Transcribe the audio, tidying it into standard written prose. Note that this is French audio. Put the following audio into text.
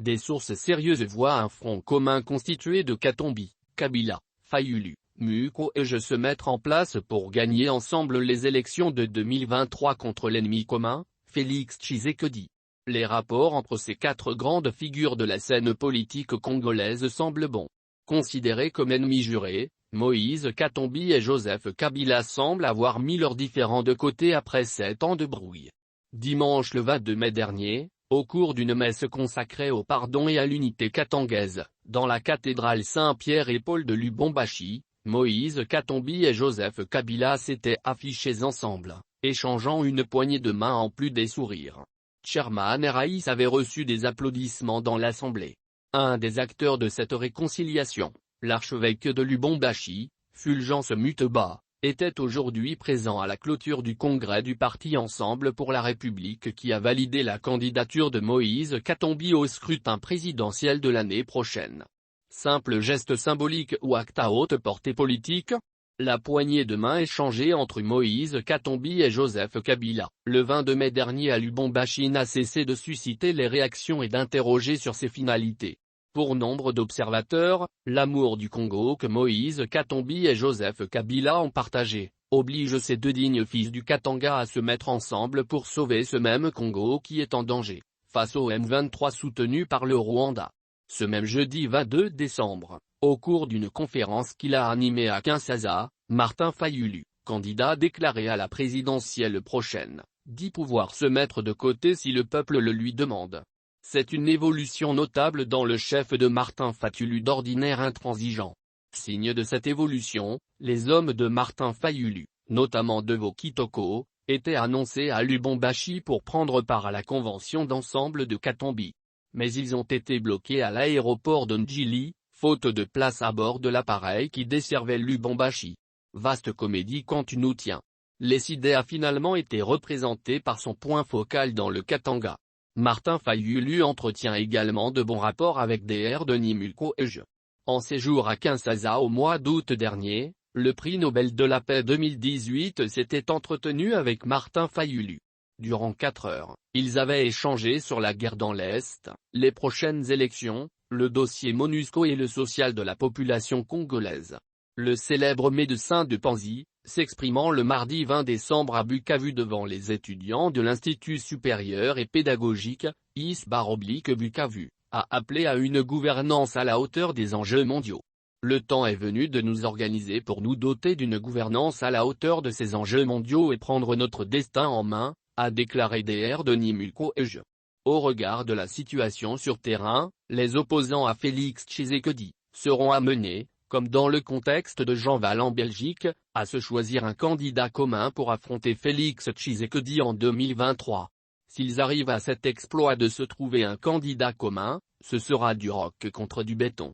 Des sources sérieuses voient un front commun constitué de Katumbi, Kabila, Fayulu, Mukwege se mettre en place pour gagner ensemble les élections de 2023 contre l'ennemi commun, Félix Tshisekedi. Les rapports entre ces quatre grandes figures de la scène politique congolaise semblent bons. Considérés comme ennemis jurés, Moïse Katumbi et Joseph Kabila semblent avoir mis leurs différends de côté après 7 ans de brouille. Dimanche le 22 mai dernier, au cours d'une messe consacrée au pardon et à l'unité katangaise, dans la cathédrale Saint-Pierre et Paul de Lubumbashi, Moïse Katumbi et Joseph Kabila s'étaient affichés ensemble, échangeant une poignée de main en plus des sourires. Sherman Raïs avait reçu des applaudissements dans l'assemblée. Un des acteurs de cette réconciliation, l'archevêque de Lubumbashi, Fulgence Muteba, était aujourd'hui présent à la clôture du congrès du parti Ensemble pour la République qui a validé la candidature de Moïse Katumbi au scrutin présidentiel de l'année prochaine. Simple geste symbolique ou acte à haute portée politique? La poignée de main échangée entre Moïse Katumbi et Joseph Kabila, le 22 mai dernier à Lubumbashi n'a cessé de susciter les réactions et d'interroger sur ses finalités. Pour nombre d'observateurs, l'amour du Congo que Moïse Katumbi et Joseph Kabila ont partagé, oblige ces deux dignes fils du Katanga à se mettre ensemble pour sauver ce même Congo qui est en danger, face au M23 soutenu par le Rwanda. Ce même jeudi 22 décembre, au cours d'une conférence qu'il a animée à Kinshasa, Martin Fayulu, candidat déclaré à la présidentielle prochaine, dit pouvoir se mettre de côté si le peuple le lui demande. C'est une évolution notable dans le chef de Martin Fayulu d'ordinaire intransigeant. Signe de cette évolution, les hommes de Martin Fayulu, notamment Devo Kitoko, étaient annoncés à Lubumbashi pour prendre part à la convention d'ensemble de Katumbi. Mais ils ont été bloqués à l'aéroport de Njili, faute de place à bord de l'appareil qui desservait Lubumbashi. Vaste comédie quand tu nous tiens. L'Essidé a finalement été représenté par son point focal dans le Katanga. Martin Fayulu entretient également de bons rapports avec Dr Denis Mukwege. En séjour à Kinshasa au mois d'août dernier, le prix Nobel de la paix 2018 s'était entretenu avec Martin Fayulu. Durant 4 heures, ils avaient échangé sur la guerre dans l'Est, les prochaines élections, le dossier MONUSCO et le social de la population congolaise. Le célèbre médecin de Panzi, s'exprimant le mardi 20 décembre à Bukavu devant les étudiants de l'Institut supérieur et pédagogique, ISBA-Bukavu, a appelé à une gouvernance à la hauteur des enjeux mondiaux. Le temps est venu de nous organiser pour nous doter d'une gouvernance à la hauteur de ces enjeux mondiaux et prendre notre destin en main, a déclaré Dr Denis Mukwege. Au regard de la situation sur terrain, les opposants à Félix Tshisekedi seront amenés, comme dans le contexte de Jean Val en Belgique, à se choisir un candidat commun pour affronter Félix Tshisekedi en 2023. S'ils arrivent à cet exploit de se trouver un candidat commun, ce sera du roc contre du béton.